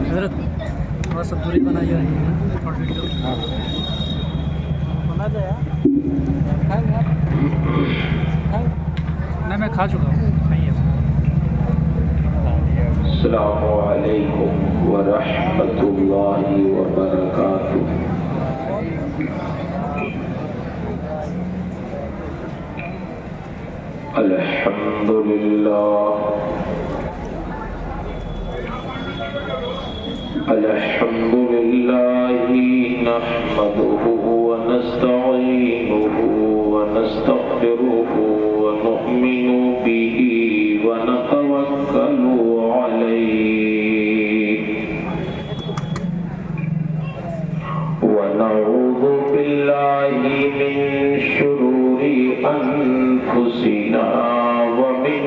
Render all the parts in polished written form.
حضرت تھوڑا سا دوری بنائی جا رہی ہے تھوڑا ویڈیو بنا دے یار نہیں میں کھا چکا ہوں کھائیے السلام علیکم ورحمۃ اللہ وبرکاتہ الحمد للہ الحمد للہ نحمده ونستعینه ونستغفره ونؤمن به ونتوکل علیہ ونعوذ باللہ من شرور انفسنا ومن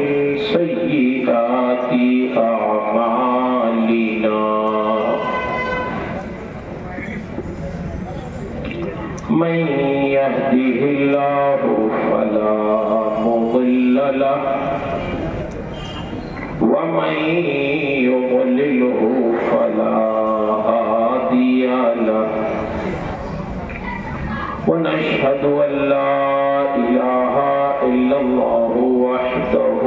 سیئات اعمالنا من يهده الله فلا مضل له ومن يضلله فلا هادي له ونشهد أن لا إله إلا الله وحده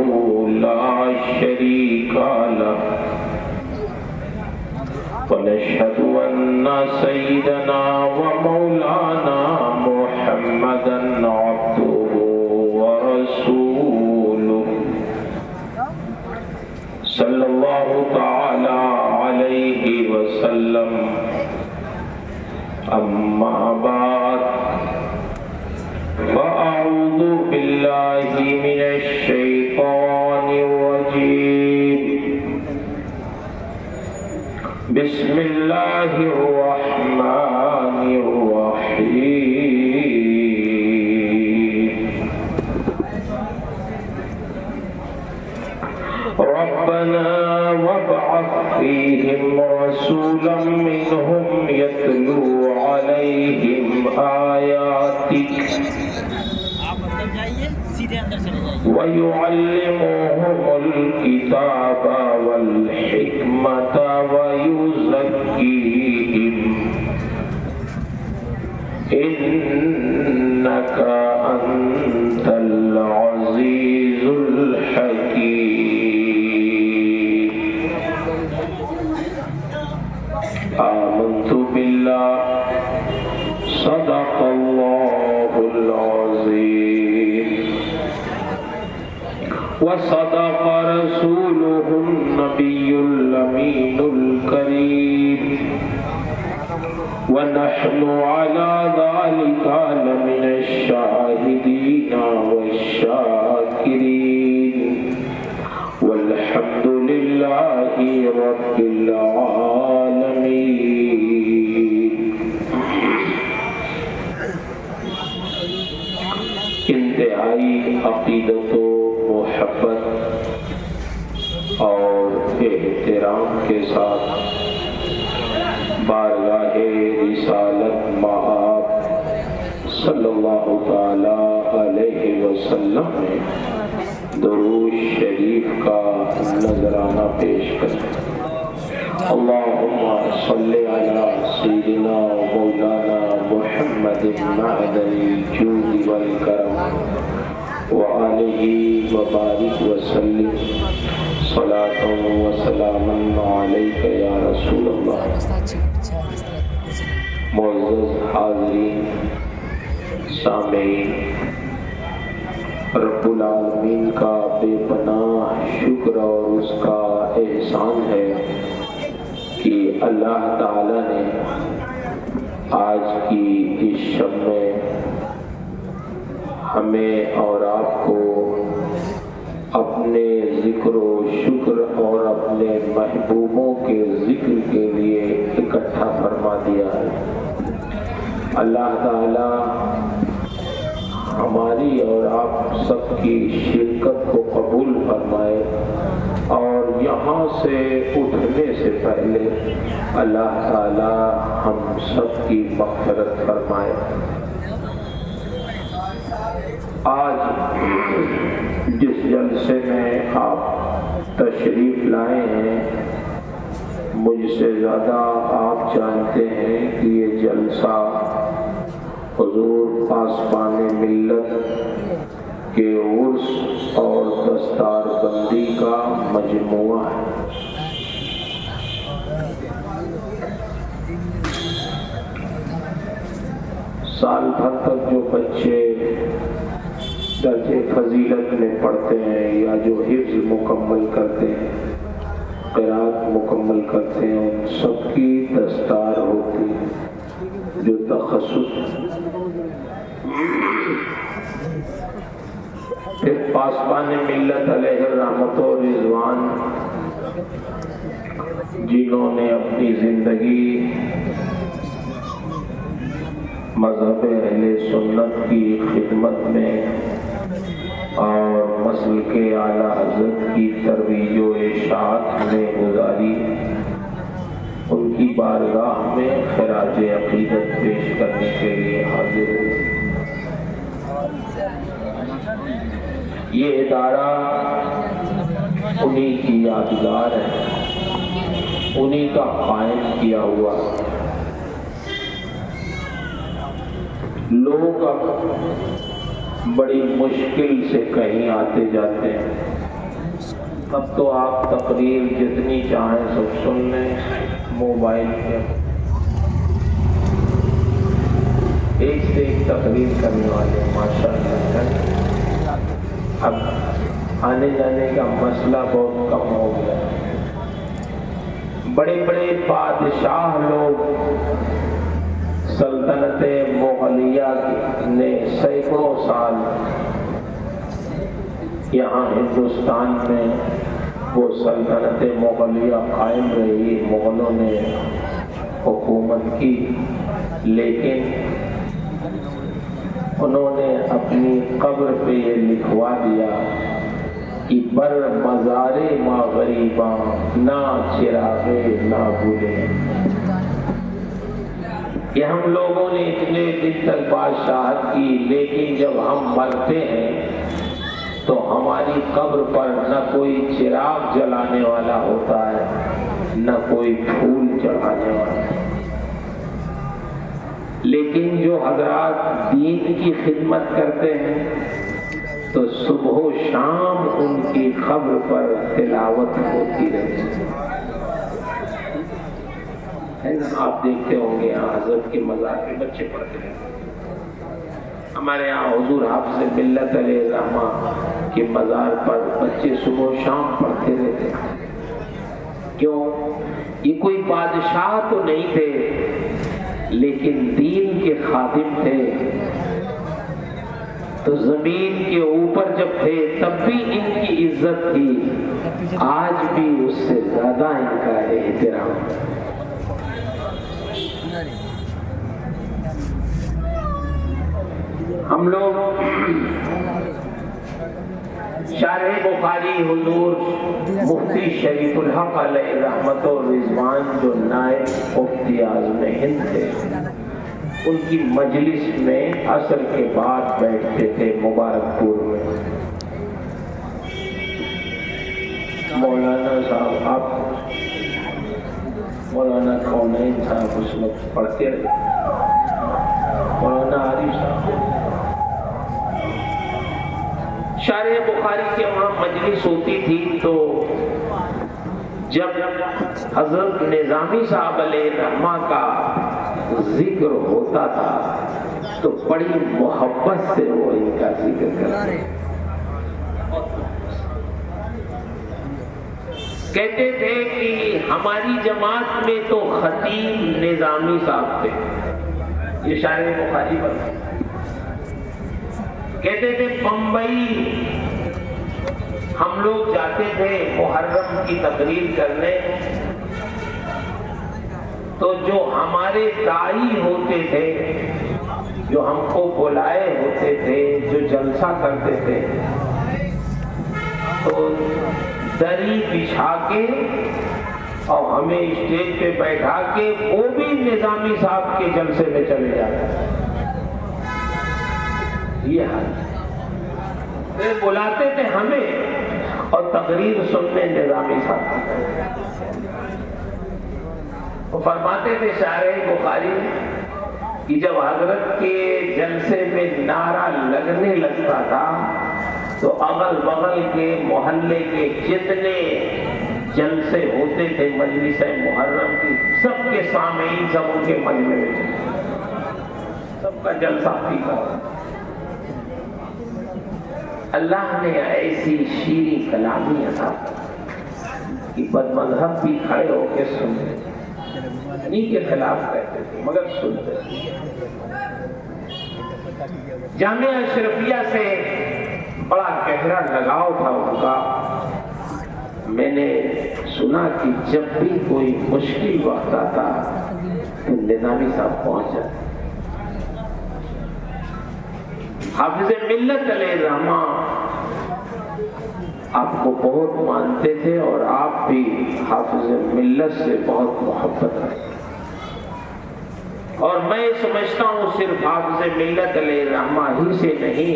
لا شريك له ونشهد أن سيدنا ومولانا محمدا عبده ورسوله صلى الله تعالى عليه وسلم أما بعد فأعوذ بالله من الشيطان الرجيم بسم الله الرحمن الرحيم ربنا وابعث فيهم رسولا منهم يتلو عليهم آياتك ويعلمهم الكتاب والحكمة ويزكيهم إنك أنت العزيز الحكيم آمنت بالله صدق الله العظيم وصدق رسوله النبي الأمين الكريم ونحن على ذلك لمن الشاهدين والشاكرين والحمد لله رب العالمين انتہائی عقیدت و محبت اور احترام کے ساتھ بارگاہ رسالت مآب صلی اللہ تعالی علیہ وسلم میں درود شریف کا نذرانہ پیش کریں اللہم صلی علی سیدنا مولانا محمد معدن الجود والکرم وآلہ وبارک وسلم صلاۃ وسلاما علیک یا رسول اللہ معزز حاضرین سامعین رب العالمین کا بے پناہ شکر اور اس کا احسان ہے کہ اللہ تعالی نے آج کی اس شب میں ہمیں اور آپ کو اپنے ذکر و شکر اور اپنے محبوبوں کے ذکر کے لیے اکٹھا فرما دیا ہے۔ اللہ تعالی ہماری اور آپ سب کی شرکت کو قبول فرمائے، اور یہاں سے اٹھنے سے پہلے اللہ تعالی ہم سب کی مغفرت فرمائے۔ آج جس جلسے میں آپ تشریف لائے ہیں، مجھ سے زیادہ آپ جانتے ہیں کہ یہ جلسہ حضور پاسبان ملت کے عرس اور دستار بندی کا مجموعہ ہے۔ سال بھر تک جو بچے درجے فضیلت میں پڑھتے ہیں یا جو حفظ مکمل کرتے ہیں، قرات مکمل کرتے ہیں، ان سب کی دستار ہوتی ہے جو تخصص۔ پھر پاسبان ملت علیہ رحمت و رضوان جنہوں نے اپنی زندگی مذہب اہل سنت کی خدمت میں اور مسلک اعلیٰ حضرت کی ترویج و اشاعت میں گزاری، ان کی بارگاہ میں خراج عقیدت پیش کرنے کے لیے حاضر ہوئے۔ یہ ادارہ انہی کی یادگار ہے، انہی کا قائم کیا ہوا۔ لوگ اب بڑی مشکل سے کہیں آتے جاتے ہیں، اب تو آپ تقریر جتنی چاہیں سب سن لیں موبائل پہ، ایک سے ایک تقریر کرنے والے ماشاءاللہ۔ اب آنے جانے کا مسئلہ بہت کم ہو گیا۔ بڑے بڑے بادشاہ لوگ سلطنت مغلیہ نے سینکڑوں سال یہاں ہندوستان میں وہ سلطنت مغلیہ قائم رہی، مغلوں نے حکومت کی، لیکن انہوں نے اپنی قبر پہ یہ لکھوا دیا کہ بر مزار ما غریباں نہ چراغے نہ بھولے۔ کہ ہم لوگوں نے اتنے دن تک بادشاہت کی، لیکن جب ہم مرتے ہیں تو ہماری قبر پر نہ کوئی چراغ جلانے والا ہوتا ہے، نہ کوئی پھول چڑھانے والا۔ لیکن جو حضرات دین کی خدمت کرتے ہیں تو صبح و شام ان کی قبر پر تلاوت ہوتی رہتی ہے۔ آپ دیکھتے ہوں گے یہاں حضرت کے مزار پہ بچے پڑھتے ہیں، ہمارے یہاں حضور حافظ ملت علیہ رحمہ کے مزار پر بچے صبح و شام پڑھتے رہتے ہیں۔ کیوں؟ یہ کوئی بادشاہ تو نہیں تھے، لیکن دین کے خادم تھے، تو زمین کے اوپر جب تھے تب بھی ان کی عزت تھی، آج بھی اس سے زیادہ ان کا احترام۔ ہم لوگ شارح بخاری حضور مفتی شریف الحق علیہ رحمت و رضوان جو نائب مفتی اعظم ہند تھے، ان کی مجلس میں عصر کے بعد بیٹھتے تھے مبارک پور میں۔ مولانا صاحب، آپ مولانا کونین صاحب اس وقت پڑھتے رہے، مولانا عارف صاحب، شارح بخاری کے وہاں مجلس ہوتی تھی، تو جب حضرت نظامی صاحب علیہ رحمہ کا ذکر ہوتا تھا تو بڑی محبت سے وہ ان کا ذکر کرتے، کہتے تھے کہ ہماری جماعت میں تو خطیب نظامی صاحب تھے، یہ شارح بخاری پر کہتے تھے۔ بمبئی ہم لوگ جاتے تھے محرم کی تقریر کرنے، تو جو ہمارے داعی ہوتے تھے جو ہم کو بلائے ہوتے تھے، جو جلسہ کرتے تھے، تو دری بچھا کے اور ہمیں اسٹیج پہ بیٹھا کے وہ بھی نظامی صاحب کے جلسے میں چلے جاتے. یہ حال پھر بلاتے تھے ہمیں اور تقریر سننے نظامی صاحب. وہ فرماتے تھے شارح بخاری کہ جب حضرت کے جلسے میں نعرہ لگنے لگتا تھا تو اغل بغل کے محلے کے جتنے جلسے ہوتے تھے مجلس محرم کی، سب کے سامعین سب ان کے مجمع میں سب کا جلسہ پھیکا. اللہ نے ایسی شیریں کلامی عطا کہ بد مذہب بھی کھڑے ہو کے سنتے، انہیں کے خلاف کہتے تھے مگر سنتے. جامعہ اشرفیہ سے بڑا گہرا لگاؤ تھا ان کا. میں نے سنا کہ جب بھی کوئی مشکل وقت آتا تو نظامی صاحب پہنچ جاتے. حافظ ملت علیہ الرحمہ آپ کو بہت مانتے تھے اور آپ بھی حافظ ملت سے بہت محبت کرتے. اور میں سمجھتا ہوں صرف حافظ ملت علیہ الرحمہ ہی سے نہیں،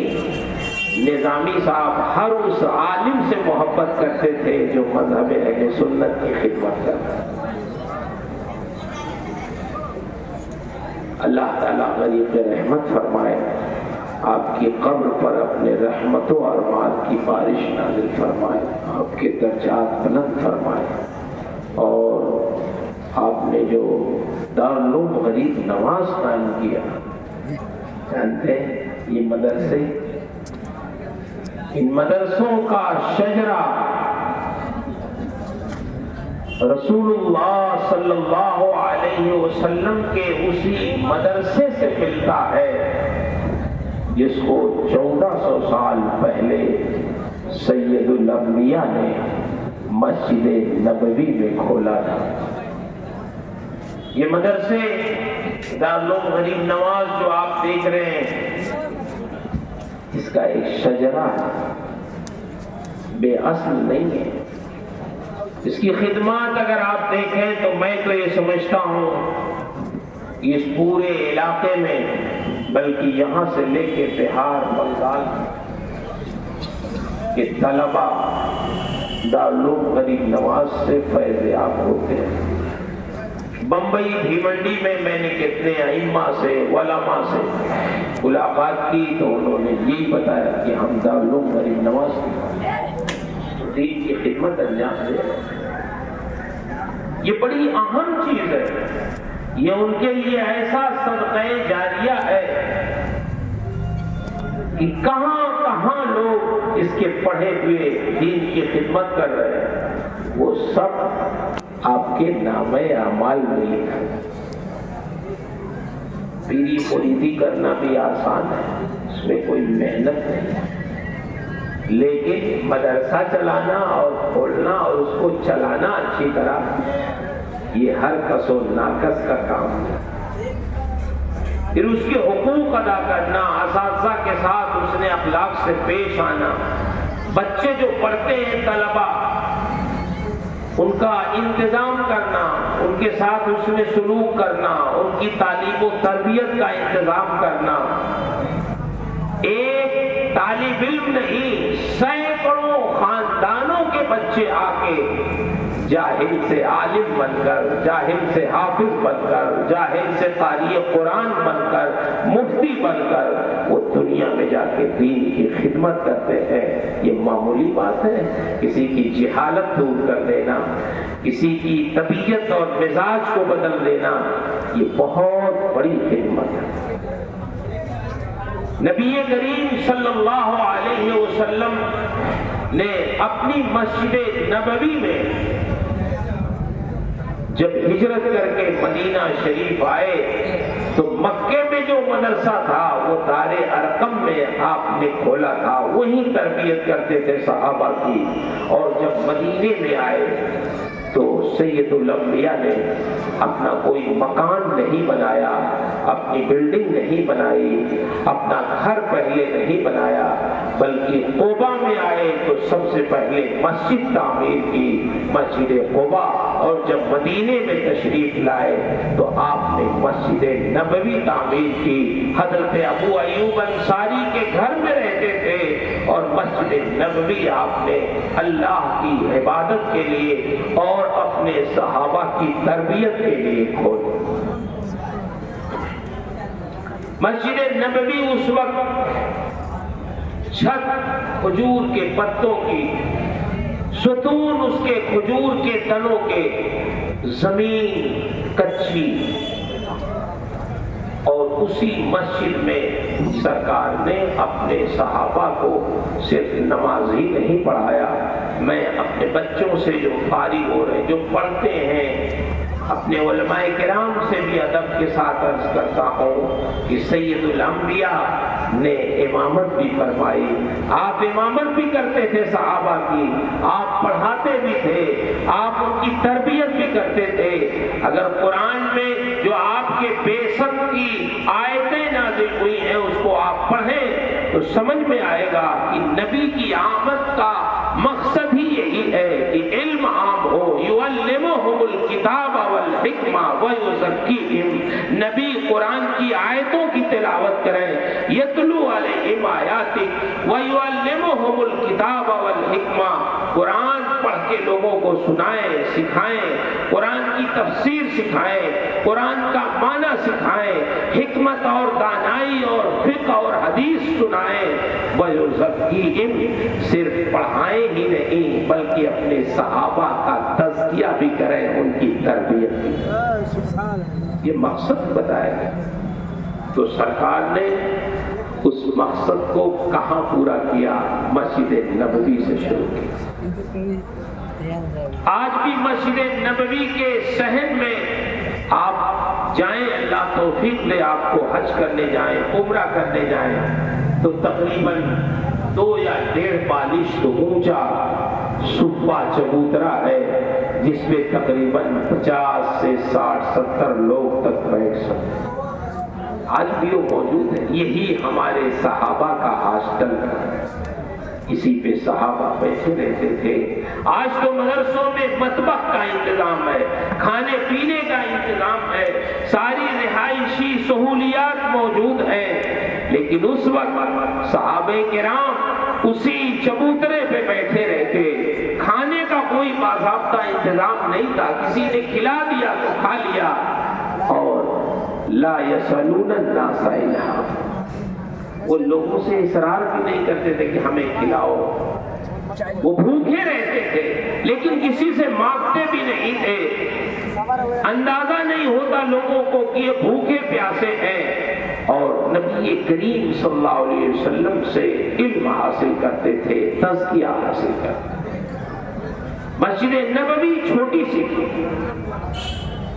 نظامی صاحب ہر اس عالم سے محبت کرتے تھے جو مذہب اہل سنت کی خدمت کرتا ہے. اللہ تعالیٰ غریب رحمت فرمائے، آپ کی قبر پر اپنے رحمتوں اور مال کی بارش نازل فرمائے، آپ کے درجات بلند فرمائے. اور آپ نے جو دارالعلوم غریب نواز قائم کیا، جانتے ہیں یہ مدرسے، ان مدرسوں کا شجرہ رسول اللہ صلی اللہ علیہ وسلم کے اسی مدرسے سے ملتا ہے جس کو 1400 سال پہلے سید الانبیاء نے مسجد نبوی میں کھولا تھا. یہ مدرسے دارالعلوم غریب نواز جو آپ دیکھ رہے ہیں، اس کا ایک شجرہ بے اصل نہیں ہے. اس کی خدمات اگر آپ دیکھیں تو میں تو یہ سمجھتا ہوں کہ اس پورے علاقے میں، بلکہ یہاں سے لے کے بہار بنگال کے طلبہ دارالعلوم غریب نواز سے فیض یاب ہوتے ہیں. بمبئی بھیونڈی میں نے کتنے ائمہ سے علماء سے ملاقات کی تو انہوں نے یہی بتایا کہ ہم دارالعلوم غریب نواز دین کی خدمت انجام دے رہے ہیں. یہ بڑی اہم چیز ہے. یہ ان کے لیے ایسا صدقہ جاریہ ہے کہ کہاں کہاں لوگ اس کے پڑھے ہوئے دین کی خدمت کر رہے ہیں، وہ سب آپ کے نامہ اعمال میں لکھا. پیری مریدی کرنا بھی آسان ہے، اس میں کوئی محنت نہیں ہے، لیکن مدرسہ چلانا اور کھولنا اور اس کو چلانا اچھی طرح، یہ ہر کس و ناکس کا کام ہے. پھر اس کے حقوق ادا کرنا، اساتذہ کے ساتھ اس نے اخلاق سے پیش آنا، بچے جو پڑھتے ہیں طلبہ ان کا انتظام کرنا، ان کے ساتھ اس میں سلوک کرنا، ان کی تعلیم و تربیت کا انتظام کرنا. ایک طالب علم نہیں، سینکڑوں خاندانوں کے بچے آ کے جاہل سے عالم بن کر، جاہل سے حافظ بن کر، جاہل سے قاری قرآن بن کر، مفتی بن کر وہ دنیا میں جا کے دین کی خدمت کرتے ہیں. یہ معمولی بات ہے. کسی کی جہالت دور کر دینا، کسی کی طبیعت اور مزاج کو بدل دینا، یہ بہت بڑی خدمت ہے. نبی کریم صلی اللہ علیہ وسلم نے اپنی مسجد نبوی میں جب ہجرت کر کے مدینہ شریف آئے تو مکے میں جو مدرسہ تھا وہ دار ارقم میں آپ نے کھولا تھا، وہیں تربیت کرتے تھے صحابہ کی. اور جب مدینے میں آئے تو سید الانبیاء نے اپنا کوئی مکان نہیں بنایا، اپنی بلڈنگ نہیں بنائی، اپنا گھر پہلے نہیں بنایا، بلکہ قباء میں آئے تو سب سے پہلے مسجد تعمیر کی، مسجد قباء، اور جب مدینے میں تشریف لائے تو آپ نے مسجد نبوی تعمیر کی۔ حضرت ابو ایوب انصاری کے گھر میں رہتے تھے اور مسجد نبوی آپ نے اللہ کی عبادت کے لیے اور اپنے صحابہ کی تربیت کے لیے کھولی۔ مسجد نبوی اس وقت چھت کھجور کے پتوں کی، ستون اس کے کھجور کے تنوں کے، زمین کچی، اور اسی مسجد میں سرکار نے اپنے صحابہ کو صرف نماز ہی نہیں پڑھایا۔ میں اپنے بچوں سے جو فارغ ہو رہے، جو پڑھتے ہیں، اپنے علماء کرام سے بھی ادب کے ساتھ عرض کرتا ہوں کہ سید الانبیاء نے امامت بھی فرمائی، آپ امامت بھی کرتے تھے صحابہ کی، آپ پڑھاتے بھی تھے، آپ ان کی تربیت بھی کرتے تھے۔ اگر قرآن میں جو آپ کے بعثت کی آیتیں نازل ہوئی ہیں اس کو آپ پڑھیں تو سمجھ میں آئے گا کہ نبی کی آمد کا مقصد ہی یہی ہے کہ علم عام ہو۔ یعلمہم الکتاب والحکمہ ویزکیہم، نبی قرآن کی آیتوں کی تلاوت کریں، یتلو علیہم آیاتک ویعلمہم الکتاب والحکمہ، قرآن پڑھ کے لوگوں کو سنائیں، سکھائیں، قرآن کی تفسیر سکھائیں، قرآن کا معنی سکھائیں، حکمت اور دانائی اور فقہ اور حدیث سنائیں، ویزکیہم، صرف پڑھائیں ہی نہیں بلکہ اپنے صحابہ کا تزکیہ بھی کریں، ان کی تربیت بھی کریں۔ یہ مقصد بتایا گیا۔ تو سرکار نے اس مقصد کو کہاں پورا کیا؟ مسجد نبوی سے شروع کیا۔ آج بھی مسجد نبوی کے صحن میں آپ جائیں، اللہ توفیق دے آپ کو، حج کرنے جائیں، عمرہ کرنے جائیں تو تقریباً 2 یا 1.5 بالشت اونچا صفہ چبوترا ہے جس میں تقریباً 50 سے 60 70 لوگ تک بیٹھ سکتے ہیں۔ آج بھی وہ موجود ہے۔ یہی ہمارے صحابہ کا ہاسٹل ہے، اسی پہ صحابہ بیٹھے رہتے تھے۔ آج تو مدرسوں میں مطبخ کا انتظام ہے، کھانے پینے کا انتظام ہے، ساری رہائشی سہولیات موجود ہیں، لیکن اس وقت صحابہ کرام اسی چبوترے پہ بیٹھے رہتے، کھانے کا کوئی باضابطہ انتظام نہیں تھا، کسی نے کھلا دیا تو کھا لیا، اور لا یسألون الناس الہا، وہ لوگوں سے اصرار بھی نہیں کرتے تھے کہ ہمیں کھلاؤ، وہ بھوکے رہتے تھے لیکن کسی سے مانگتے بھی نہیں تھے۔ اندازہ نہیں ہوتا لوگوں کو کہ یہ بھوکے پیاسے ہیں، اور نبی کریم صلی اللہ علیہ وسلم سے علم حاصل کرتے تھے، تزکیہ حاصل کرتے تھے۔ مسجد نبوی چھوٹی سی تھی،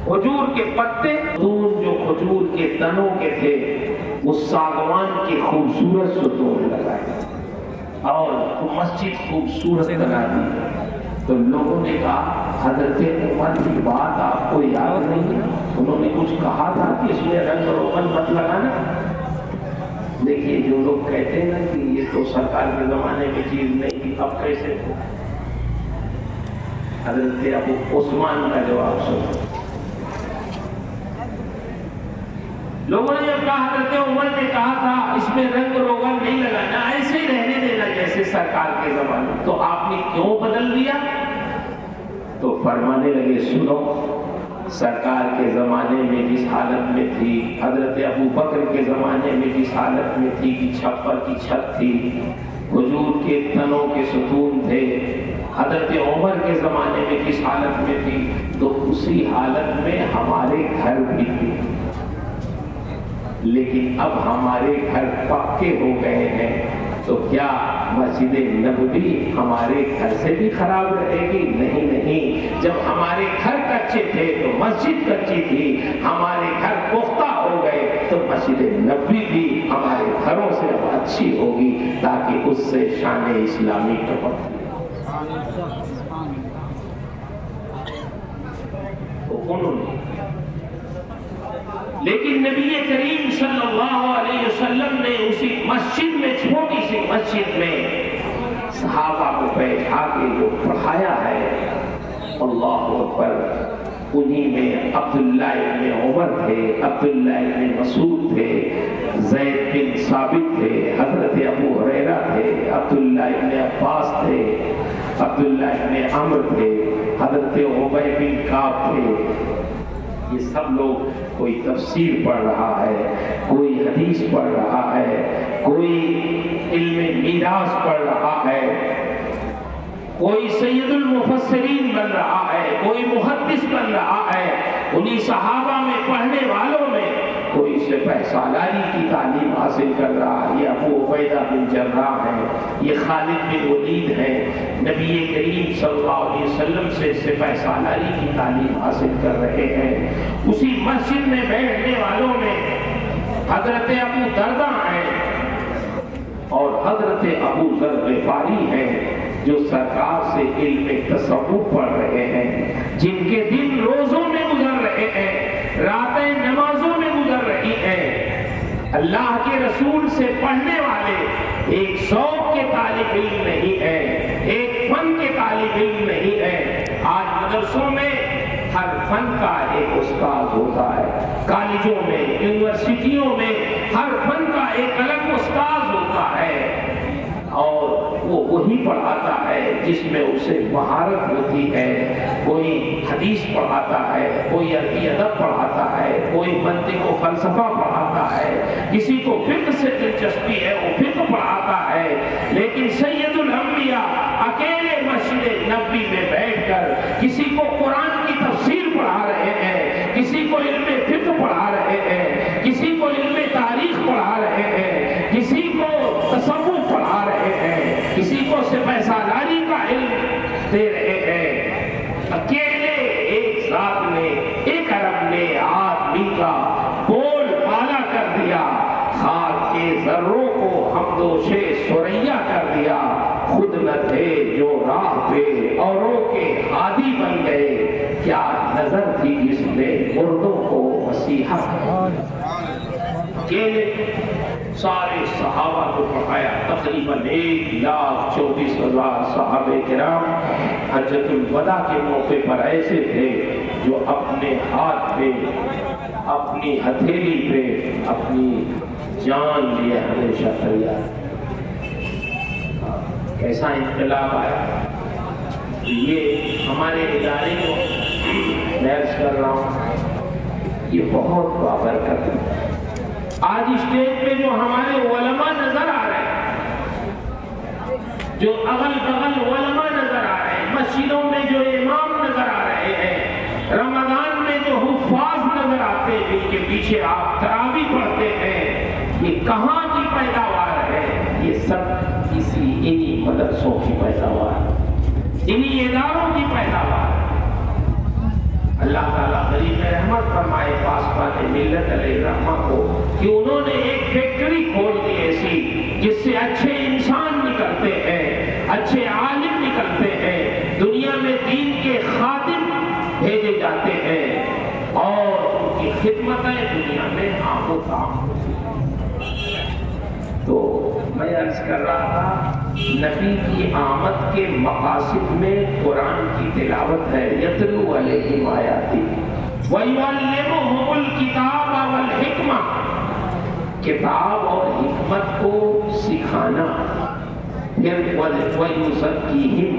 کھجور کے پتے، جو کھجور کے تنوں کے تھے وہ ساگوان کی خوبصورت ستون لگائے اور مسجد خوبصورت بنا دی۔ تو لوگوں نے کہا حضرت عمر کی بات آپ کو یاد نہیں؟ انہوں نے کچھ کہا تھا کہ اس میں رنگ روغن مت لگانا۔ دیکھیے جو لوگ کہتے ہیں نا کہ یہ تو سرکار کے زمانے میں چیز نہیں تھی، اب کیسے؟ حضرت ابو عثمان کا جواب سنو۔ لوگوں نے جب کہا حضرت عمر نے کہا تھا اس میں رنگ روغن نہیں لگانا، ایسے ہی رہنے دینا جیسے سرکار کے زمانے، تو آپ نے کیوں بدل دیا؟ تو فرمانے لگے سنو، سرکار کے زمانے میں جس حالت میں تھی، حضرت ابو بکر کے زمانے میں جس حالت میں تھی کہ چھپر کی چھت تھی، کھجور کے تنوں کے ستون تھے، حضرت عمر کے زمانے میں جس حالت میں تھی، تو اسی حالت میں ہمارے گھر بھی تھے، لیکن اب ہمارے گھر پکے ہو گئے ہیں، تو کیا مسجد نبوی ہمارے گھر سے بھی خراب رہے گی؟ نہیں، جب ہمارے گھر کچے تھے تو مسجد کچی تھی، ہمارے گھر پختہ ہو گئے تو مسجد نبوی بھی ہمارے گھروں سے اب اچھی ہوگی تاکہ اس سے شان اسلامی ٹپک۔ تو انہوں نے، لیکن نبی کریم صلی اللہ علیہ وسلم نے اسی مسجد میں، چھوٹی سی مسجد میں صحابہ کو بیٹھا کے جو پڑھایا ہے، اللہ اکبر، انہی میں عبداللہ ابن عمر تھے، عبداللہ ابن مسعود تھے، زید بن ثابت تھے، حضرت ابو ہریرہ تھے، عبداللہ ابن عباس تھے، عبداللہ ابن عمر تھے، حضرت ابی بن کعب تھے۔ یہ سب لوگ، کوئی تفسیر پڑھ رہا ہے، کوئی حدیث پڑھ رہا ہے، کوئی علم میراث پڑھ رہا ہے، کوئی سید المفسرین بن رہا ہے، کوئی محدث بن رہا ہے۔ انہی صحابہ میں پڑھنے والوں میں کوئی سپہ سالاری کی تعلیم حاصل کر رہا ہے، یہ ابو عبیدہ بن جراح ہے، یہ خالد بن ولید ہے، نبی کریم صلی اللہ علیہ وسلم سے سپہ سالاری کی تعلیم حاصل کر رہے ہیں۔ اسی مسجد میں بیٹھنے والوں میں حضرت ابو دردہ ہیں اور حضرت ابو ذر غفاری ہیں، جو سرکار سے علم تصوف پڑھ رہے ہیں، جن کے دن روزوں میں گزر رہے ہیں، راتیں نمازوں میں گزر رہی ہیں۔ اللہ کے رسول سے پڑھنے والے ایک ذوق کے طالب علم نہیں ہیں، ایک فن کے طالب علم نہیں ہیں۔ آج مدرسوں میں ہر فن کا ایک استاد ہوتا ہے، کالجوں میں، یونیورسٹیوں میں ہر فن کا ایک الگ استاد ہوتا ہے، اور وہ وہی پڑھاتا ہے جس میں اسے مہارت ہوتی ہے۔ کوئی حدیث پڑھاتا ہے، کوئی عربی ادب پڑھاتا ہے، کوئی منطق و فلسفہ پڑھاتا ہے، کسی کو فقہ سے دلچسپی ہے وہ فقہ پڑھاتا ہے۔ لیکن سید الانبیاء اکیلے مسجد نبوی میں بیٹھ کر کسی کو قرآن کی تفسیر پڑھا رہے ہیں، کسی کو علم فقہ پڑھا رہے ہیں، کسی کو علم تاریخ پڑھا رہے ہیں، کسی کو تصوف پڑھا رہے ہیں، کسی کو سپہ سالاری کا علم دے رہے ہیں۔ اکیلے ایک ذات نے، ایک عرب نے آدمی کا بول بالا کر دیا، خاک کے ذروں کو ہمدوش ثریا کر دیا۔ خود نہ تھے جو راہ پہ اوروں کے ہادی بن گئے، کیا نظر تھی جس نے مردوں کو مسیحا۔ اکیلے سارے صحابہ کو پڑھایا، تقریباً 1,24,000 صحابہ کرام حجۃ الوداع کے موقع پر ایسے تھے جو اپنے ہاتھ پہ، اپنی ہتھیلی پہ اپنی جان لیے ہمیشہ تیار۔ کیسا انقلاب آیا! یہ ہمارے ادارے کو درس کر رہا ہوں، یہ بہت بابرکت ہے۔ آج اسٹیج پہ جو ہمارے علماء نظر آ رہے ہیں، جو اغل بغل علماء نظر آ رہے ہیں، مسجدوں میں جو امام نظر آ رہے ہیں، رمضان میں جو حفاظ نظر آتے ہیں جن کے پیچھے آپ تراویح پڑھتے ہیں، یہ کہاں کی پیداوار ہے؟ یہ سب انہی مدرسوں کی پیداوار، انہی اداروں کی پیداوار۔ اللہ تعالیٰ غریب رحمت فرمائے پاسبان ملت علیہ رحمہ کو کہ انہوں نے ایک فیکٹری کھول دی ایسی جس سے اچھے انسان نکلتے ہیں، اچھے عالم نکلتے ہیں، دنیا میں دین کے خادم بھیجے جاتے ہیں اور ان کی خدمتیں دنیا میں عام و عام ہوتی ہیں۔ تو میں عرض کر رہا تھا، نبی کی آمد کے مقاصد میں قرآن کی تلاوت ہے، یتلو علیہم آیاتہ وَيُعَلِّمُهُمُ الْكِتَابَ وَالْحِکْمَةَ، کتاب اور حکمت کو سکھانا، پھر وَيُزَكِّيهِمْ،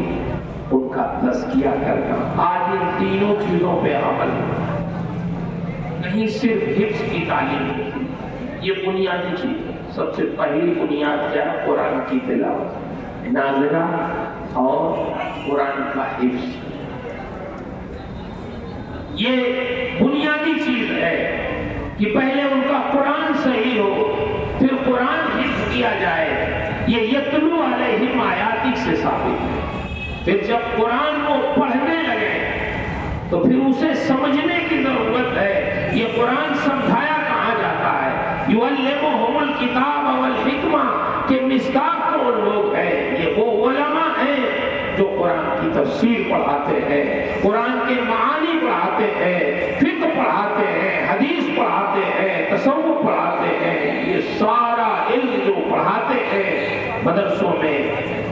ان کا تزکیہ کرنا۔ آج ان تینوں چیزوں پہ عمل نہیں، صرف حفظ کی تعلیم ہوتی، یہ بنیادی چیز ہے۔ سب سے پہلی بنیاد کیا ہے؟ قرآن کی تلاوت، ناظرہ اور قرآن کا حفظ، یہ بنیادی چیز ہے کہ پہلے ان کا قرآن صحیح ہو، پھر قرآن حفظ کیا جائے۔ یہ یتلو علیہم آیاتک سے ثابت ہے۔ پھر جب قرآن کو پڑھنے لگے تو پھر اسے سمجھنے کی ضرورت ہے۔ یہ قرآن سمجھایا کہاں جاتا ہے؟ یعلمہم الکتاب والحکمہ کے مصداق کون لوگ ہیں؟ یہ وہ علماء ہیں جو قرآن کی تفسیر پڑھاتے ہیں، قرآن کے معانی پڑھاتے ہیں، فقہ پڑھاتے ہیں، حدیث پڑھاتے ہیں، تصوف پڑھاتے ہیں، یہ سارا علم جو پڑھاتے ہیں مدرسوں میں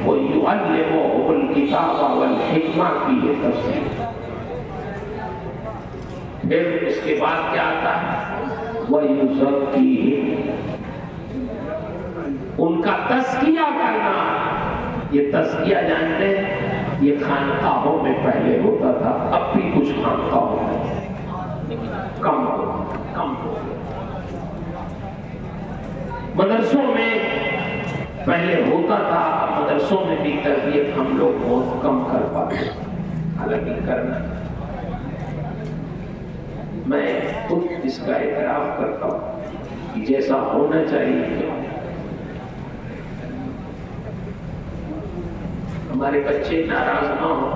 وہ یعلمهم الکتاب والحکمہ کی یہ تفسیر۔ پھر اس کے بعد کیا آتا ہے؟ وَيُزَكِّيهِمْ، ان کا تزکیہ کرنا۔ یہ تزکیہ جانتے ہیں یہ خانقاہوں میں پہلے ہوتا تھا، اب بھی کچھ خانقاہوں میں کم ہو۔ مدرسوں میں پہلے ہوتا تھا، اب مدرسوں میں بھی تربیت ہم لوگ بہت کم کر پاتے ہیں، حالانکہ کرنا۔ میں خود اس کا اعتراف کرتا ہوں کہ جیسا ہونا چاہیے ہمارے بچے ناراض نہ ہوں،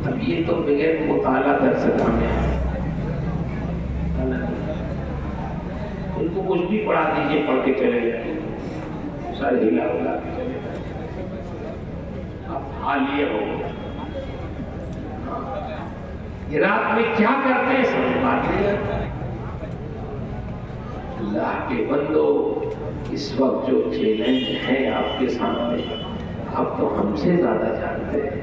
اب یہ تو بغیر مطالعہ درس کام ہے، ان کو کچھ بھی پڑھا دیجیے پڑھ کے چلے جائیں، سارے ہلا کے چلے جائیں، اب حال یہ ہو یہ رات میں کیا کرتے ہیں سمجھ بات نہیں آتا۔ اللہ کے بندو، اس وقت جو چیلنج ہے آپ کے سامنے اب تو ہم سے زیادہ جانتے ہیں،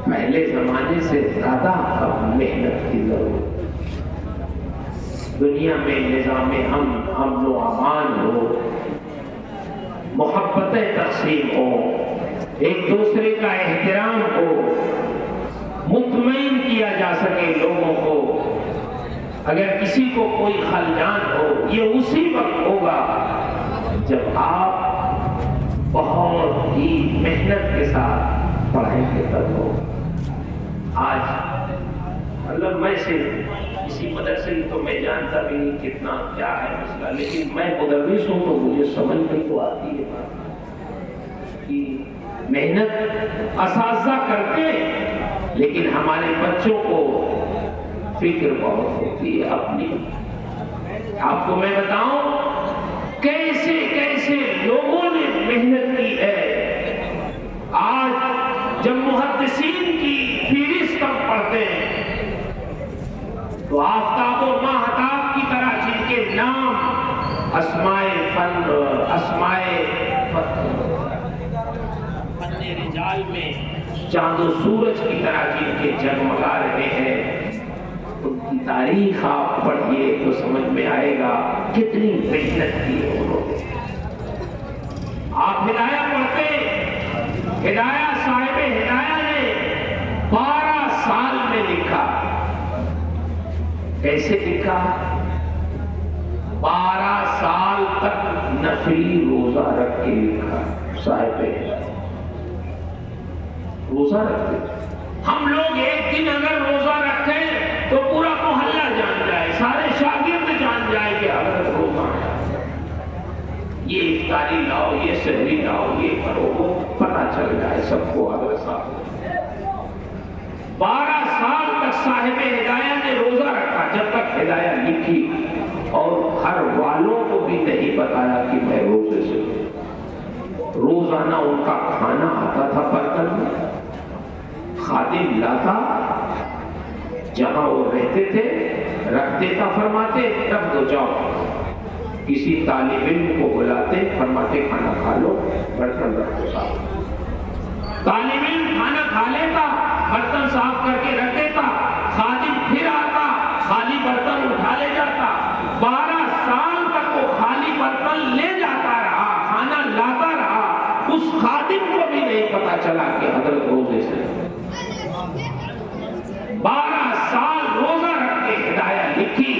پہلے زمانے سے زیادہ اب محنت کی ضرورت۔ دنیا میں نظام امن و امان ہو، محبتیں تقسیم ہو، ایک دوسرے کا احترام ہو، مطمئن کیا جا سکے لوگوں کو۔ اگر کسی کو کوئی خلجان ہو یہ اسی وقت ہوگا جب آپ بہت ہی محنت کے ساتھ پڑھیں گے تب ہو۔ آج مطلب میں صرف اسی مدرسے کی تو میں جانتا بھی نہیں کتنا کیا ہے مسئلہ، لیکن میں مدرس ہوں تو مجھے سمجھ میں تو آتی ہے بات کہ محنت اساتذہ کرتے لیکن ہمارے بچوں کو فکر بہت ہوتی ہے اپنی۔ آپ کو میں بتاؤں کیسے کیسے لوگوں نے محنت کی ہے۔ آج جب محدثین کی فہرست ہم پڑھتے ہیں تو آفتاب و ماہتاب کی طرح جن کے نام اسمائے فن رجال میں چاند و سورج کی طرح جن کے جگمگا رہے ہیں، ان کی تاریخ آپ پڑھیے تو سمجھ میں آئے گا کتنی محنت کی ہے انہوں نے۔ آپ ہدایہ پڑھتے، ہدایہ صاحب ہدایہ نے 12 سال میں لکھا۔ کیسے لکھا؟ 12 سال تک نفلی روزہ رکھ کے لکھا صاحب ہدایہ، روزہ رکھتے۔ ہم لوگ ایک دن اگر روزہ رکھیں تو پورا محلہ جان جائے، سارے شاگرد جان جائے کہ حضرت روزہ ہے، یہ افطاری لاؤ، یہ سحری لاؤ، یہ کرو، وہ پتہ چل جائے سب کو حضرت صاحب۔ 12 سال تک صاحب ہدایہ نے روزہ رکھا جب تک ہدایہ لکھی، اور ہر والوں کو بھی نہیں بتایا کہ میں روزے سے۔ روزانہ ان کا کھانا آتا تھا برتن میں، خادم لاتا، جہاں وہ رہتے تھے رکھ دیتا، فرماتے رکھ دو جاؤ۔ کسی طالب علم کو بلاتے، فرماتے کھانا کھا لو، برتن رکھ دو صاحب۔ طالب علم کھانا کھا لیتا، برتن صاف کر کے رکھ دیتا، خادم پھر آتا، خالی برتن اٹھا لے جاتا۔ 12 سال تک وہ خالی برتن لے جاتا رہا، کھانا لاتا رہا، اس خادم کو بھی نہیں پتا چلا کہ حضرت روزے سے۔ 12 سال روزہ رکھ کے ہدایہ لکھی۔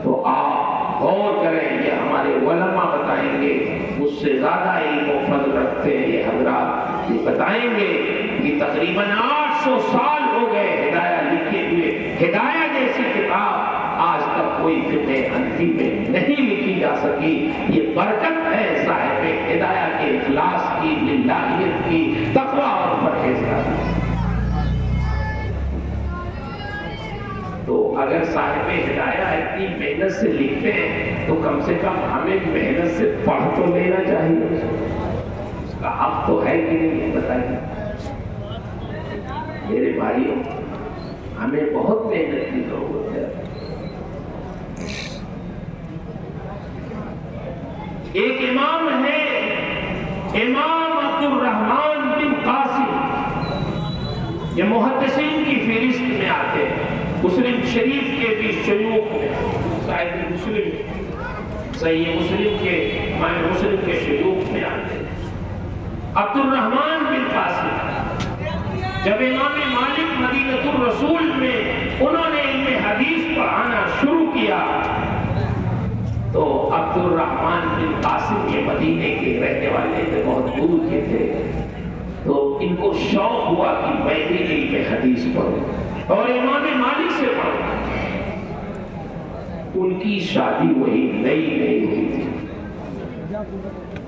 تو آپ غور کریں، یہ ہمارے علماء بتائیں گے، مجھ سے زیادہ علم و فضل رکھتے ہیں یہ حضرات، یہ بتائیں گے کہ تقریباً 800 سال ہو گئے ہدایہ لکھے ہوئے۔ ہدایہ جیسی کتاب آج تک کوئی فقہ حنفی میں نہیں لکھی جا سکی۔ یہ برکت ہے صاحب ہدایہ کے اخلاص کی، للہیت کی، تقوی اور پرہیزگاری۔ تو اگر صاحب ہدایہ اتنی محنت سے لکھتے ہیں تو کم سے کم ہمیں محنت سے پڑھ تو لینا چاہیے، اس کا حق تو ہے کہ نہیں بتائیے۔ میرے بھائیوں، ہمیں بہت محنت کی ضرورت ہے۔ ایک امام ہے، امام عبد الرحمن بن قاسم، یہ محدثین کی فہرست میں آتے ہیں، مسلم شریف کے بھی شیوخ میں، صحیح مسلم کے معنی مسلم کے شیوخ میں آتے ہیں۔ عبد الرحمن بن قاسم، جب امام مالک مدینہ الرسول میں انہوں نے علم حدیث پڑھانا شروع کیا تو عبد الرحمن بن قاسم یہ مدینے کے رہنے والے تھے، بہت دور کے تھے، تو ان کو شوق ہوا کہ میں بھی علم حدیث پڑھوں اور امام مالک سے پڑھوں۔ ان کی شادی وہی نئی ہوئی تھی،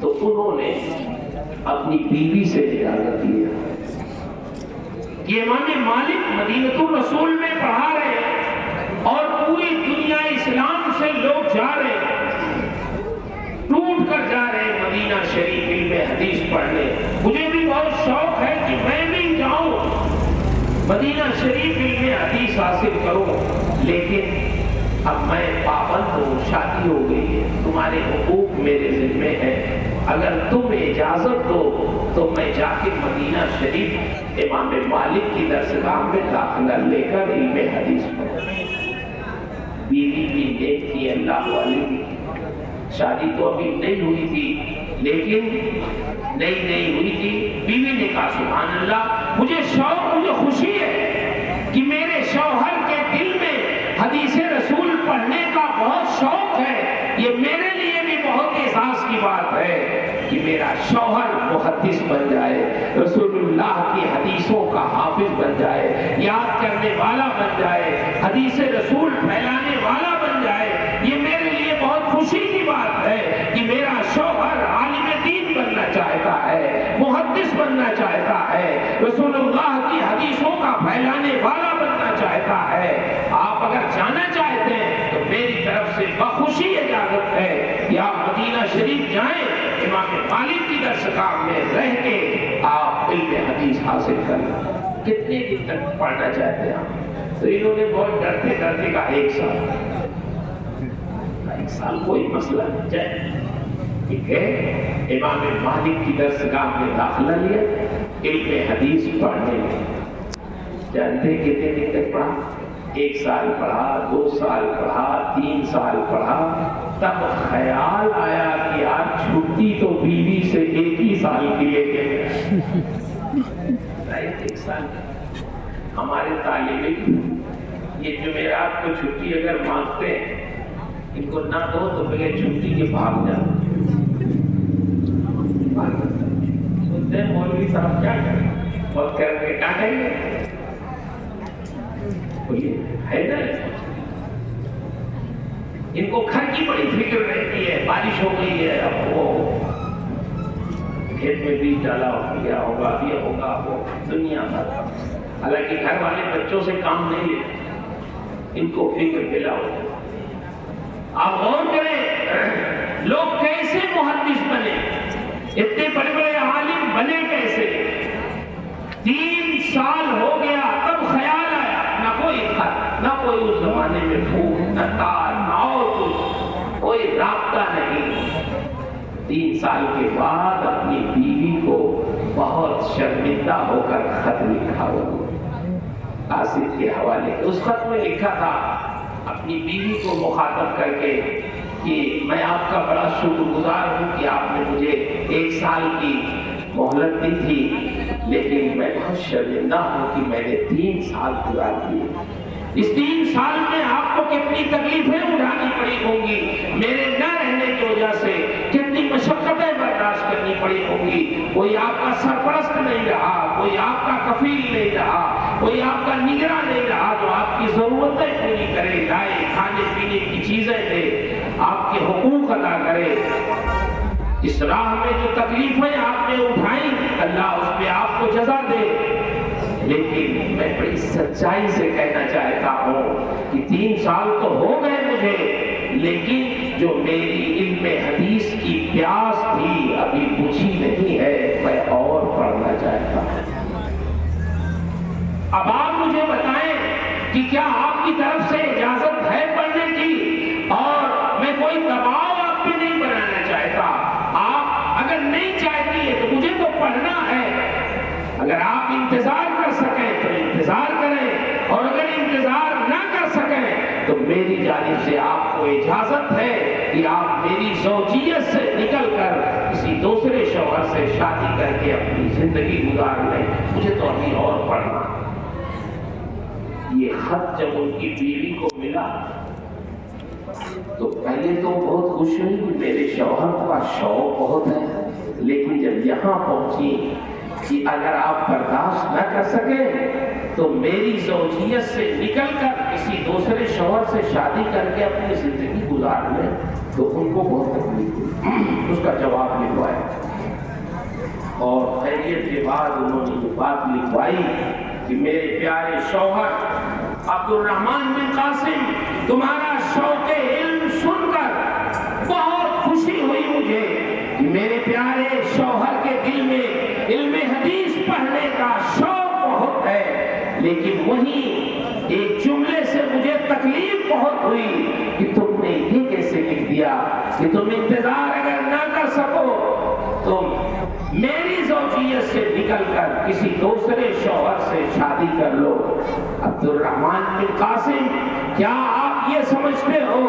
تو انہوں نے اپنی بیوی سے اجازت لیا کہ امام مالک مدینہ الرسول میں پڑھا رہے ہیں اور پوری دنیا اسلام سے لوگ جا رہے ہیں، ٹوٹ کر جا رہے ہیں مدینہ شریف علم حدیث پڑھنے، مجھے بھی بہت شوق ہے کہ میں بھی جاؤں مدینہ شریف علم حدیث حاصل کروں، لیکن اب میں پابند ہوں، شادی ہو گئی ہے، تمہارے حقوق میرے ذمہ ہیں، اگر تم اجازت دو تو میں جا کے مدینہ شریف امام مالک کی درسگاہ میں داخلہ لے کر علم حدیث پڑھوں۔ بیوی بھی نیک تھی، اللہ والی بھی، شادی تو ابھی نہیں ہوئی تھی، لیکن نئی ہوئی تھی، بیوی نے کہا سبحان اللہ، مجھے شوق، مجھے خوشی ہے کہ میرے شوہر کے دل میں حدیث رسول پڑھنے کا بہت شوق ہے، یہ میرے لیے بھی بہت احساس کی بات ہے کہ میرا شوہر محدث بن جائے، رسول اللہ کی حدیثوں کا حافظ بن جائے، یاد کرنے والا بن جائے، حدیث رسول پھیلانے والا بن جائے، یہ میرے لیے بہت خوشی کی بات ہے کہ میرا شوہر عالم دین بننا چاہتا ہے، محدث بننا چاہتا ہے، رسول اللہ کی حدیثوں کا پھیلانے والا بننا چاہتا ہے۔ آپ اگر جانا چاہتے ہیں تو میری طرف سے بخوشی اجازت ہے کہ آپ مدینہ شریف جائیں، امام مالک کی درسگاہ میں رہ کے آپ علم حدیث حاصل کریں۔ کتنے دن تک پڑھنا چاہتے ہیں آپ؟ تو انہوں نے بہت ڈرتے کہا 1 سال۔ 1 سال کوئی مسئلہ نہیں، جائے ٹھیک ہے، امام مالک کی درسگاہ میں داخلہ لیا، علم حدیث پڑھنے میں۔ جانتے کتنے دن تک پڑھا؟ 1 سال پڑھا، 2 سال پڑھا، 3 سال پڑھا، تب خیال آیا کہ یار چھٹی تو بیوی سے 1 ہی سال کی لے کے 1 سال۔ ہمارے طالب علم یہ جمعرات کو چھٹی اگر مانگتے ہیں، ان کو نہ دو تو بغیر چھٹی کے بھاگ جاؤ۔ سنتے ہیں مولوی صاحب کیا کریں، بہت کر کے ڈانٹیں گے، ہے نا؟ ان کو گھر کی بڑی فکر رہتی ہے، بارش ہو گئی ہے، اب وہ کھیت میں بیج ڈالا کیا ہوگا، یہ ہوگا، وہ دنیا بھر۔ حالانکہ گھر والے بچوں سے کام نہیں لیتے، ان کو فکر ملا ہوتا ہے۔ آپ غور کریں لوگ کیسے محدث بنے، اتنے بڑے بڑے عالم بنے کیسے؟ 3 سال ہو گیا تب خیال آیا، نہ کوئی خط، نہ کوئی اس زمانے میں فون، نہ تار، نہ اور کچھ، کوئی رابطہ نہیں۔ 3 سال کے بعد اپنی بیوی کو بہت شرمندہ ہو کر خط لکھا ہوا، آصف کے حوالے۔ اس خط میں لکھا تھا اپنی بیوی کو مخاطب کر کے کہ میں آپ کا بڑا شکر گزار ہوں کہ آپ نے مجھے 1 سال کی مہلت دی تھی، لیکن میں بہت شرمندہ ہوں کہ میں نے 3 سال گزار دیے۔ اس 3 سال میں آپ کو کتنی تکلیفیں اٹھانی پڑی ہوں گی، میرے نہ رہنے کی وجہ سے کتنی مشقتیں برداشت کرنی پڑی ہوں گی۔ کوئی آپ کا سرپرست نہیں رہا، کوئی آپ کا کفیل نہیں رہا، کوئی آپ کا نگراں نہیں رہا جو آپ کی ضرورتیں پوری کرے، لائے، کھانے پینے کی چیزیں دے، آپ کے حقوق ادا کرے۔ اس راہ میں جو تکلیفیں آپ نے اٹھائیں، اللہ اس پہ آپ کو جزا دے۔ لیکن میں بڑی سچائی سے کہنا چاہتا ہوں کہ 3 سال تو ہو گئے مجھے، لیکن جو میری علم حدیث کی پیاس تھی ابھی بجھی نہیں ہے، میں اور پڑھنا چاہتا ہوں۔ اب آپ مجھے بتائیں کہ کیا آپ کی طرف سے اجازت ہے پڑھنے کی؟ اور میں کوئی دباؤ آپ پہ نہیں بنانا چاہتا. آپ اگر نہیں چاہتی ہے تو مجھے تو پڑھنا ہے. اگر آپ انتظار کر سکیں تو انتظار کریں، اور اگر انتظار نہ کر سکیں تو میری جانب سے آپ کو اجازت ہے کہ آپ میری زوجیت سے نکل کر کسی دوسرے شوہر سے شادی کر کے اپنی زندگی گزار لیں. مجھے تو ابھی اور پڑھنا. یہ خط جب ان کی بیوی کو ملا تو پہلے تو بہت خوش ہوئی کہ میرے شوہر کا شوق بہت ہے، لیکن جب یہاں پہنچی کہ اگر آپ برداشت نہ کر سکیں تو میری زوجیت سے نکل کر کسی دوسرے شوہر سے شادی کر کے اپنی زندگی گزار لیں، تو ان کو بہت تکلیف ہوئی. اس کا جواب لکھوایا اور خیریت کے بعد انہوں نے یہ بات لکھوائی کہ میرے پیارے شوہر عبد الرحمن بن قاسم، تمہارا شوق علم سن کر بہت خوشی ہوئی مجھے کہ میرے پیارے شوہر کے دل میں علم حدیث پڑھنے کا شوق بہت ہے، لیکن وہیں ایک جملے سے مجھے تکلیف بہت ہوئی کہ تم نے یہ کیسے لکھ دیا کہ تم انتظار اگر نہ کر سکو تو میری زوجیت سے نکل کر کسی دوسرے شوہر سے شادی کر لو. عبد الرحمن بن قاسم، کیا آپ یہ سمجھتے ہو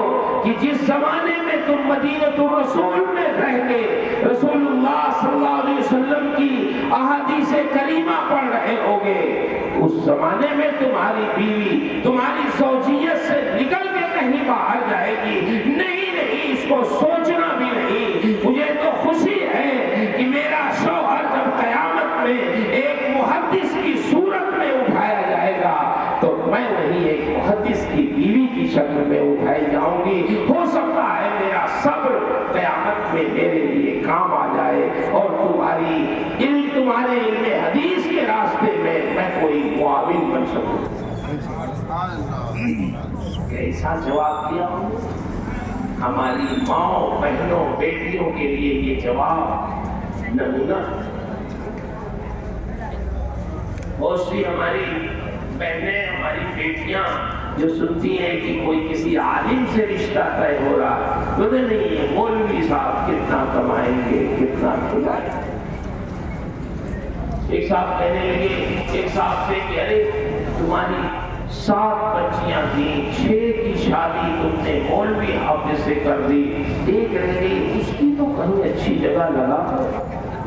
کہ جس زمانے میں تم مدینۃ الرسول میں رہ کے رسول اللہ صلی اللہ علیہ وسلم کی احادیث کریمہ پڑھ رہے ہوگے، اس زمانے میں تمہاری بیوی تمہاری زوجیت سے نکل کے کہیں باہر جائے گی؟ نہیں، اس کو سوچنا بھی نہیں. مجھے تو خوشی ہے کہ میرا شوہر جب قیامت میں ایک محدث کی صورت میں اٹھایا جائے گا تو میں وہی ایک محدث کی بیوی کی شکل میں اٹھائی جاؤں گی. ہو سکتا ہے میرا صبر قیامت میں میرے لیے کام آ جائے اور تمہارے علم حدیث کے راستے میں کوئی معاون بن سکوں. کیسا جواب دیا ہماری ماں، بہنوں، بیٹیوں کے لیے یہ جواب نمونہ. بہت سی ہماری بہنیں، ہماری بیٹیاں جو سنتی ہیں کہ کوئی کسی عالم سے رشتہ طے ہو رہا، بولے نہیں ہے مولوی صاحب کتنا کمائیں گے، کتنا کھلائیں گے. ایک صاحب کہنے لگے ایک صاحب سے کہ ارے تمہاری 7 بچیاں تھیں، 6 کی شادی تم نے مولوی حافظ سے کر دی، ایک رہ گئی، اس کی تو کہیں اچھی جگہ لگا.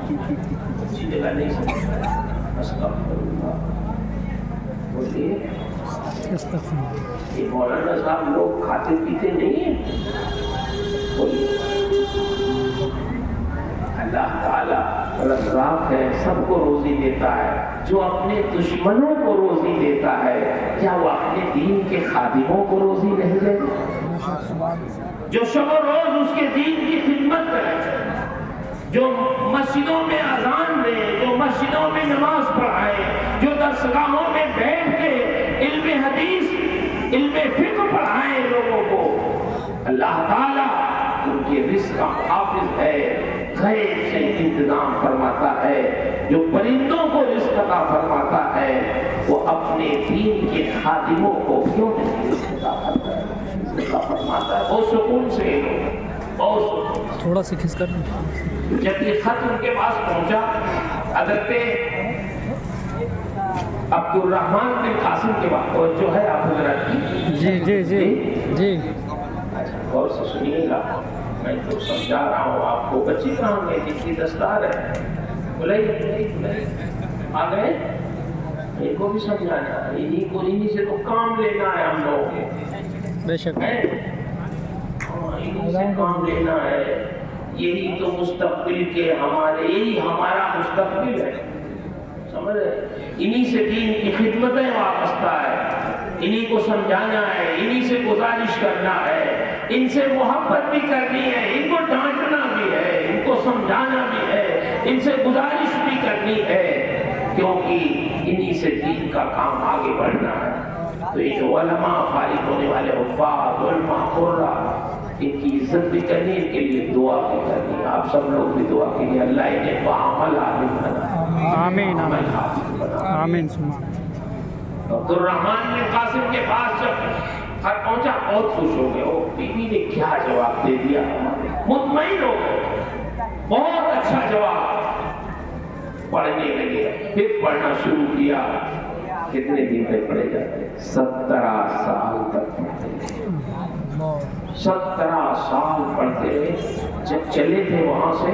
اچھی جگہ نہیں سمجھتا. بولیے یہ مولانا صاحب لوگ کھاتے پیتے نہیں ہیں؟ بولیے. اللہ تعالیٰ رزاق ہے، سب کو روزی دیتا ہے. جو اپنے دشمنوں کو روزی دیتا ہے کیا وہ اپنے دین کے خادموں کو روزی نہیں دیتا؟ جو شب و روز اس کے دین کی خدمت کرے، جو مسجدوں میں اذان دے، جو مسجدوں میں نماز پڑھائے، جو درسگاہوں میں بیٹھ کے علم حدیث، علم فقہ پڑھائے لوگوں کو، اللہ تعالیٰ ان کے رزق کا حافظ ہے، غیب سے انتظام فرماتا ہے. جو پرندوں کو رزق عطا فرماتا ہے وہ اپنے دین کے خادموں کو کیوں نہیں رزق عطا فرماتا ہے؟ بہت سکون سے، بہت سکون سے. تھوڑا سا کھس کر جب یہ خط ان کے پاس پہنچا، حضرت عبد الرحمن بن قاسم کے بعد توجہ ہے آپ حضرات کی؟ جی جی جی جی. اچھا غور سے سنیے گا، میں تو سمجھا رہا ہوں آپ کو. بچی کہاں گئے جن کی دستار ہے؟ بلائیے آ گئے. ان کو بھی سمجھانا ہے، انہیں سے تو کام لینا ہے ہم لوگوں کے. بے شک انہیں سے کام لینا ہے. یہی تو مستقبل کے ہمارے، یہی ہمارا مستقبل ہے. سمجھ رہے؟ انہی سے دین کی خدمتیں وابستہ ہے. انہی کو سمجھانا ہے، انہی سے گزارش کرنا ہے، ان سے محبت بھی کرنی ہے، ان کو ڈانٹنا بھی ہے، ان کو سمجھانا بھی ہے، ان سے گزارش بھی کرنی ہے، کیونکہ انہی سے دین کا کام آگے بڑھنا ہے. تو یہ جو علماء، فارغ ہونے والے حفاظ، علماء، قرآن، ان کی عزت بھی کرنی، ان کے لیے دعا بھی کرنی. آپ سب لوگ بھی دعا کیجیے اللہ انہیں بعمل عالم بنا. آمین عمل حافظ بنا. آمین. عبد الرحمن بن قاسم کے پاس جب گھر پہنچا بہت خوش ہو گئے. وہ بیوی نے کیا جواب دے دیا, مطمئن ہو گئے, بہت اچھا جواب. پڑھنے لگے, پھر پڑھنا شروع کیا. کتنے دن تک پڑھے جاتے؟ 17 سال تک پڑھتے. 17 سال پڑھتے رہے. جب چلے تھے وہاں سے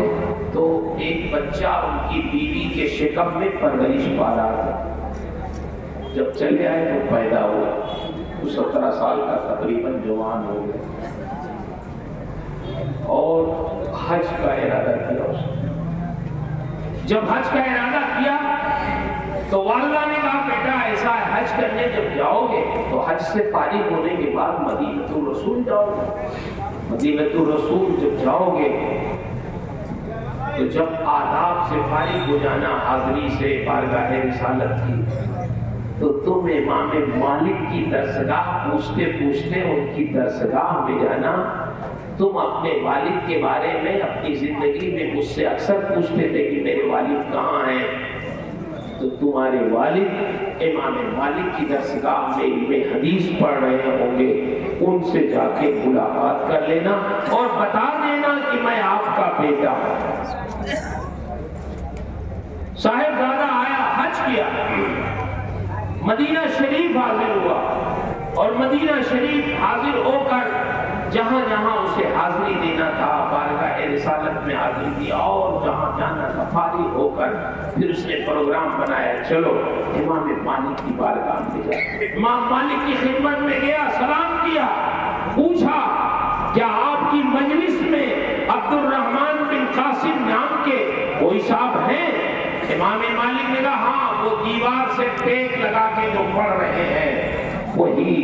تو ایک بچہ ان کی بیوی کے شکم میں پرورش پا رہا تھا. جب چلے آئے تو پیدا ہوا. وہ 17 سال کا تقریباً جوان ہو گیا اور حج کا ارادہ کیا اس نے. جب حج کا ارادہ کیا تو والدہ نے کہا بیٹا ایسا ہے, حج کرنے جب جاؤ گے تو حج سے فارغ ہونے کے بعد مدینہ الرسول جاؤ گے. مدینہ الرسول جب جاؤ گے تو جب آداب سے فارغ ہو جانا, حاضری سے, بارگاہ رسالت کی, تو تم امام مالک کی درسگاہ پوچھتے پوچھتے ان کی درسگاہ میں جانا. تم اپنے والد کے بارے میں اپنی زندگی میں مجھ سے اکثر پوچھتے تھے کہ میرے والد کہاں ہیں, تو تمہارے والد امام مالک کی درسگاہ میں علم حدیث پڑھ رہے ہوں گے, ان سے جا کے ملاقات کر لینا اور بتا دینا کہ میں آپ کا بیٹا ہوں. صاحبزادہ آیا, حج کیا, مدینہ شریف حاضر ہوا اور مدینہ شریف حاضر ہو کر جہاں جہاں اسے حاضری دینا تھا بارگاہ رسالت میں حاضری دیا, اور جہاں جانا تھا فارغ ہو کر پھر اس نے پروگرام بنایا چلو امام مالک کی بارگاہ میں جائے. امام مالک کی خدمت میں گیا, سلام کیا, پوچھا کیا آپ کی مجلس میں عبد الرحمن بن قاسم نام کے کوئی صاحب ہیں؟ امام مالک نے کہا ہاں, وہ دیوار سے ٹیک لگا کے جو پڑھ رہے ہیں وہی.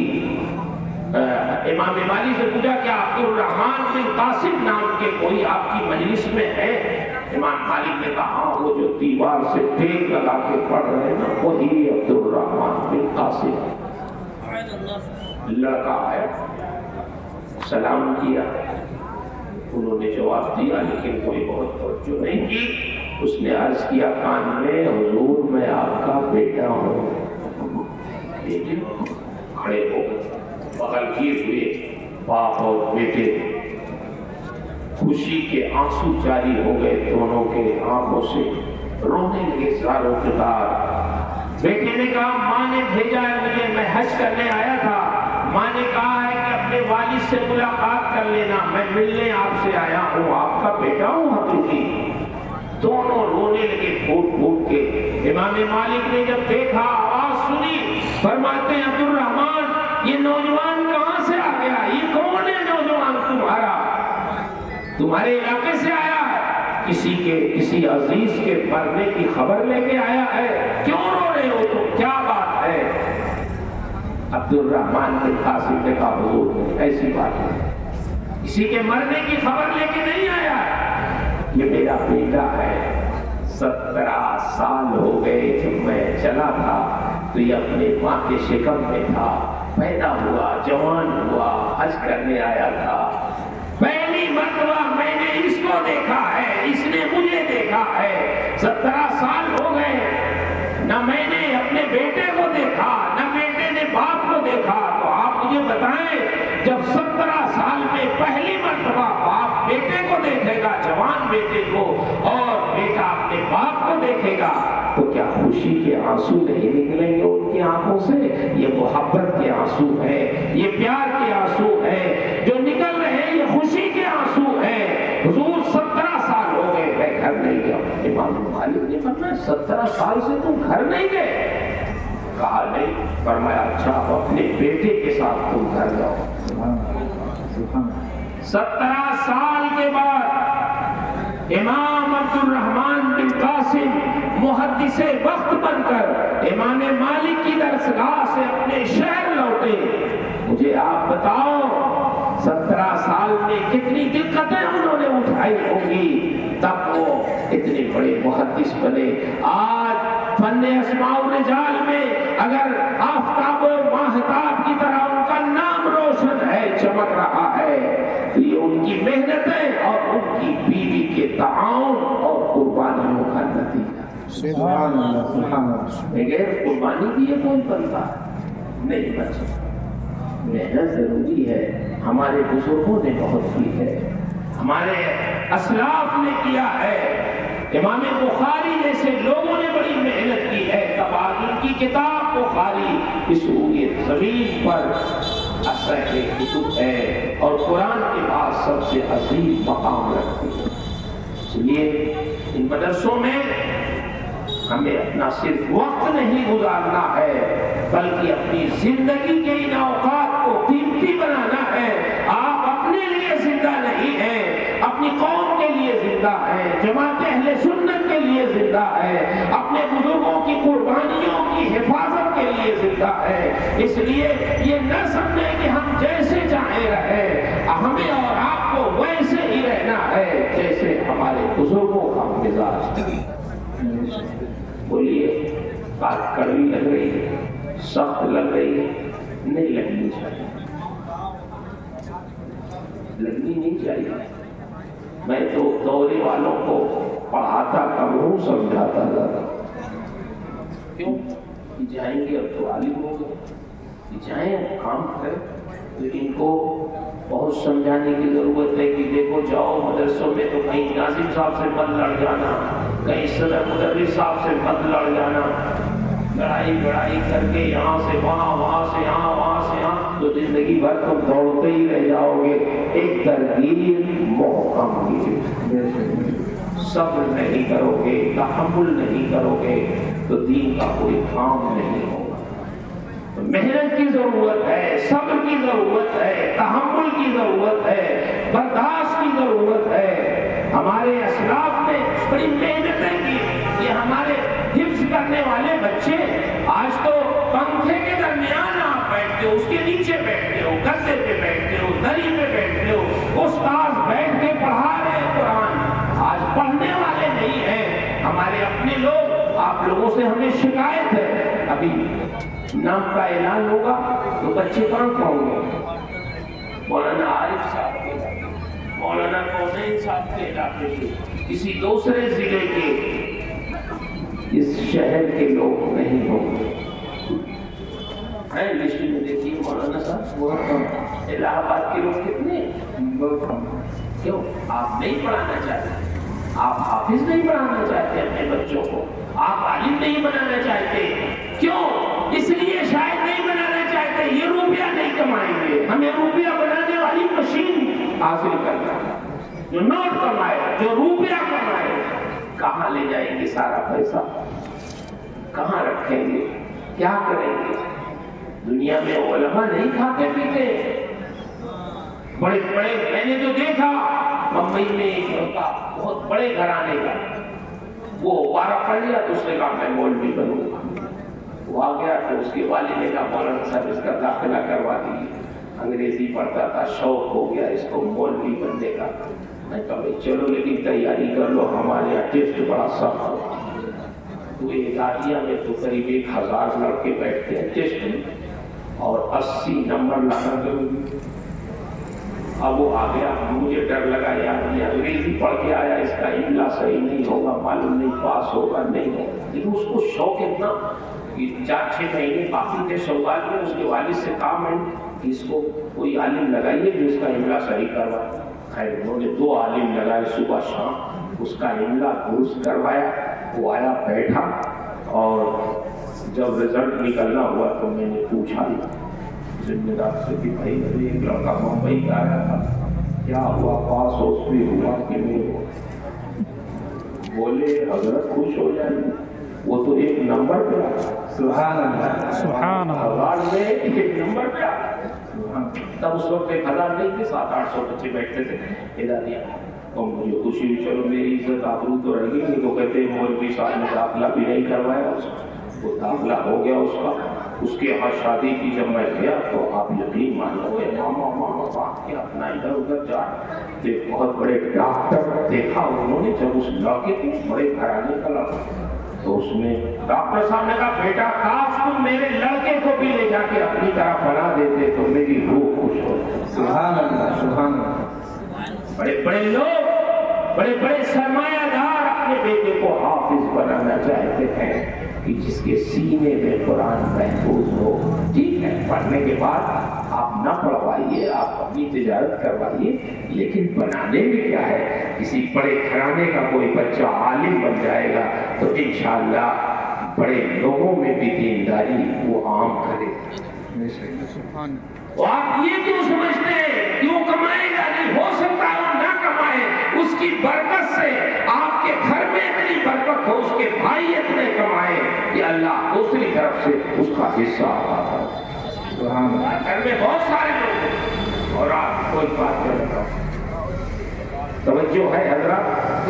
امام مالک سے پوچھا کیا عبد الرحمن بن قاسم نام کے کوئی آپ کی مجلس میں ہے؟ امام مالک نے کہا ہاں, وہ جو دیوار سے ٹیک لگا کے پڑھ رہے ہیں نا وہی عبد الرحمن بن قاسم. لڑکا آیا, سلام کیا, انہوں نے جواب دیا لیکن کوئی بہت توجہ نہیں کی. اس نے عرض کیا کان میں, حضور میں آپ کا بیٹا ہوں. کھڑے ہو گئے, بغل کیے ہوئے باپ اور بیٹے, خوشی کے آنسو جاری ہو گئے دونوں کے آنکھوں سے, رونے لگے زاروں کے بعد. بیٹے نے کہا ماں نے بھیجا ہے مجھے, میں حج کرنے آیا تھا, ماں نے کہا ہے کہ اپنے والد سے ملاقات کر لینا, میں ملنے آپ سے آیا ہوں, آپ کا بیٹا ہوں حقیقی. دونوں رونے لگے پھوٹ پھوٹ کے. امام مالک نے جب دیکھا, آواز سنی, فرماتے ہیں عبد الرحمن یہ نوجوان کہاں سے آ گیا, یہ کون ہے نوجوان تمہارا, تمہارے علاقے سے آیا ہے, کسی عزیز کے مرنے کی خبر لے کے آیا ہے, کیوں رو رہے ہو تم, کیا بات ہے؟ عبد الرحمن بن قاسم نے کہا حضور ایسی بات ہے, کسی کے مرنے کی خبر لے کے نہیں آیا ہے, یہ میرا بیٹا ہے. 17 سال ہو گئے جب میں چلا تھا تو یہ اپنے ماں کے شکم میں تھا, پیدا ہوا, جوان ہوا, حج کرنے آیا تھا, پہلی مرتبہ میں نے اس کو دیکھا ہے, اس نے مجھے دیکھا ہے. 17 سال ہو گئے, نہ میں نے اپنے بیٹے کو دیکھا نہ بیٹے نے باپ کو دیکھا. تو آپ مجھے بتائیں جب 17 سال میں پہلی مرتبہ باپ بیٹے کو دیکھے گا, جوان بیٹے کو, اور بیٹا اپنے باپ کو دیکھے گا, تو کیا خوشی کے آنسو نہیں نکلیں گے ان کی آنکھوں سے؟ یہ محبت کے آنسو ہیں, یہ پیار کے آنسو ہیں جو نکل رہے ہیں, یہ خوشی کے آنسو ہیں. حضور 17 سال ہو گئے میں گھر نہیں گیا. امام مالک نے فرمایا 17 سال سے تم گھر نہیں گئے؟ کہا نہیں. فرمایا اچھا اب اپنے بیٹے کے ساتھ تم گھر جاؤ. 17 سال کے بعد امام عبد الرحمن بن قاسم محدث وقت بن کر امام مالک کی درسگاہ سے اپنے شہر لوٹے. مجھے آپ بتاؤ 17 سال میں کتنی دقتیں انہوں نے اٹھائی ہوں گی, تب وہ اتنے بڑے محدث بنے. آج فن اسماء الرجال میں اگر آفتاب و ماہتاب کی طرح ان کا نام روشن ہے, چمک رہا ہے, تو یہ ان کی محنتیں اور ان کی بیوی کے تعاون اور قربانیوں کا نتیجہ. سبحان اللہ سبحان اللہ. بغیر قربانی دیے کوئی بنتا نہیں بن سکتا. محنت ضروری ہے. ہمارے بزرگوں نے بہت کی ہے, ہمارے اسلاف نے کیا ہے. امام بخاری جیسے لوگوں نے بڑی محنت کی ہے. تبادل کی کتاب بخاری اس روئے زمین پر اصح کتب ہے اور قرآن کے بعد سب سے عظیم مقام رکھتی ہے. اس لیے ان مدرسوں میں ہمیں اپنا صرف وقت نہیں گزارنا ہے بلکہ اپنی زندگی کے ان اوقات کو قیمتی بنانا ہے. آپ اپنے لیے زندہ نہیں ہیں, اپنی قوم کے لیے زندہ ہیں, جماعت اہل سنت کے لیے زندہ ہے, اپنے بزرگوں کی قربانیوں کی حفاظت کے لیے زندہ ہے. اس لیے یہ نہ سمجھیں کہ ہم جیسے چاہیں رہیں, ہمیں اور آپ کو ویسے ہی رہنا ہے جیسے ہمارے بزرگوں کا مزاج ہے. بولیے, بات کڑوی لگ رہی ہے, سخت لگ رہی ہے, نہیں لگنی چاہیے, لگنی نہیں چاہیے. میں تو دورے والوں کو پڑھاتا کم ہوں, سمجھاتا زیادہ. کیوں؟ جائیں گے اب تو عالم ہو گئے, جائیں کام کریں. تو ان کو بہت سمجھانے کی ضرورت ہے کہ دیکھو جاؤ مدرسوں میں تو کہیں ناظم صاحب سے مت لڑ جانا, کہیں صدر مدرس صاحب سے مت لڑ جانا. لڑائی کر کے یہاں سے وہاں, وہاں سے یہاں, وہاں سے یہاں, تو زندگی بھر تم دوڑتے ہی رہ جاؤ گے. ایک ترغیب محکم کیجیے. صبر نہیں کرو گے, تحمل نہیں کرو گے تو دین کا کوئی کام نہیں ہوگا. محنت کی ضرورت ہے, صبر کی ضرورت ہے, تحمل کی ضرورت ہے, برداشت کی ضرورت ہے. ہمارے اسلاف نے بڑی محنتیں کی. یہ ہمارے حفظ کرنے والے بچے آج تو پنکھے کے درمیان آپ بیٹھتے ہو, اس کے نیچے بیٹھتے ہو, گدے پہ بیٹھتے ہو, دری پہ بیٹھتے ہو, استاد بیٹھ کے پڑھا رہے ہیں قرآن. آج پڑھنے والے نہیں ہیں ہمارے اپنے لوگ. آپ لوگوں سے ہمیں شکایت ہے, ابھی نام کا اعلان ہوگا تو بچے کہاں ہوں گے؟ مولانا عارف صاحب کے, مولانا کونین صاحب کے علاقے کے, کسی دوسرے ضلع کے, اس شہر کے لوگ نہیں ہوں گے. لسٹ میں دیکھیے مولانا صاحب, الہ آباد کے لوگ کتنے؟ کیوں؟ آپ نہیں پڑھانا چاہتے, آپ حافظ نہیں پڑھانا چاہتے اپنے بچوں کو, آپ عالم نہیں بنانا چاہتے. کیوں؟ اس لیے شاید نہیں بنانا چاہتے یہ روپیہ نہیں کمائیں گے. ہمیں روپیہ بنانے والی مشین حاصل کرنا ہے, جو نوٹ کمائے, جو روپیہ کمائے. کہاں لے جائیں گے سارا پیسہ؟ کہاں رکھیں گے؟ کیا کریں گے؟ دنیا میں علماء نہیں کھاتے پیتے. بڑے بڑے, میں نے تو دیکھا ممبئی میں ایک لڑکا بہت بڑے گھرانے کا, وہ 12 پڑھ لیا تو اس نے کہا میں مولوی بنوں گا. وہ آ گیا تو اس کے والد نے کہا مولانا صاحب اس کا داخلہ کروا دیجیے. انگریزی پڑھتا تھا, شوق ہو گیا اس کو مولوی بننے کا. میں کہا بھائی چلو لیکن تیاری کر لو, ہمارے یہاں ٹیسٹ بڑا سخت ہوتا ہے. تو یہ دادیا میں تو قریب 1000 لڑکے بیٹھتے ہیں ٹیسٹ میں اور 80 نمبر لانا ضروری. اب وہ آ گیا, مجھے ڈر لگا یار یہ انگریزی پڑھ کے آیا, اس کا املا صحیح نہیں ہوگا, معلوم نہیں پاس ہوگا نہیں ہوگا. لیکن اس کو شوق اتنا, 4-6 مہینے باقی تھے سوال میں, اس کے والد سے کہا میں کہ اس کو کوئی عالم لگائیے جو اس کا املا صحیح کروائے. خیر انہوں نے 2 عالم لگائے صبح شام, اس کا املا درست کروایا. وہ آیا بیٹھا اور جب رزلٹ نکلنا ہوا تو میں نے پوچھا ذمہ دار سے کہ بھائی ایک لڑکا ممبئی کا آیا تھا, کیا ہوا, پاس ہو اس پہ ہوا کہ نہیں ہوا؟ بولے حضرت خوش ہو جائیں, وہ تو 1 نمبر پہ آیا. سبحان اللہ سبحان اللہ. 1000 میں 1 نمبر پہ آیا. تب اس وقت 1000 نہیں تھے, 700-800 بچے بیٹھتے تھے. اداریہ اور مجھے خوشی ہوئی, چلو میری عزت آبرو تو رہ گئی. تو کہتے ہیں مولوی صاحب نے داخلہ بھی نہیں کروایا اس کا, وہ داخلہ ہو گیا اس کا. اس کے یہاں شادی کی جب میں گیا تو آپ یقین مانو گے ماما باپ کے اپنا ادھر ادھر جا. ایک بہت بڑے ڈاکٹر دیکھا انہوں نے, جب اس لڑکے کو, بڑے گھرانے کا لڑکا, تو اس میں ڈاکٹر صاحب نے کہا بیٹا کاش تم میرے لڑکے کو بھی لے جا کے اپنی طرح بنا دیتے تو میری روح خوش ہو. سبحان اللہ سبحان اللہ. بڑے بڑے لوگ, بڑے بڑے سرمایہ دار اپنے کے بیٹے کو حافظ بنانا چاہتے ہیں کہ جس کے سینے میں قرآن محفوظ ہو. ٹھیک ہے، پڑھنے کے بعد آپ نہ پڑھوائیے، آپ اپنی تجارت کروائیے، لیکن بنانے میں کیا ہے؟ کسی بڑے گھرانے کا کوئی بچہ عالم بن جائے گا تو انشاءاللہ بڑے لوگوں میں بھی دینداری وہ عام کرے. تو آپ یہ کیوں سمجھتے ہیں کہ وہ کمائے گا؟ نہیں ہو سکتا وہ نہ کمائے، اس کی برکت سے آپ کے گھر میں اتنی برکت ہو، اس کے بھائی اتنے کمائے کہ اللہ دوسری طرف سے اس کا حصہ آتا ہے. گھر میں بہت سارے لوگ ہیں اور آپ کوئی بات کر رہا ہوں. توجہ ہے حضرات؟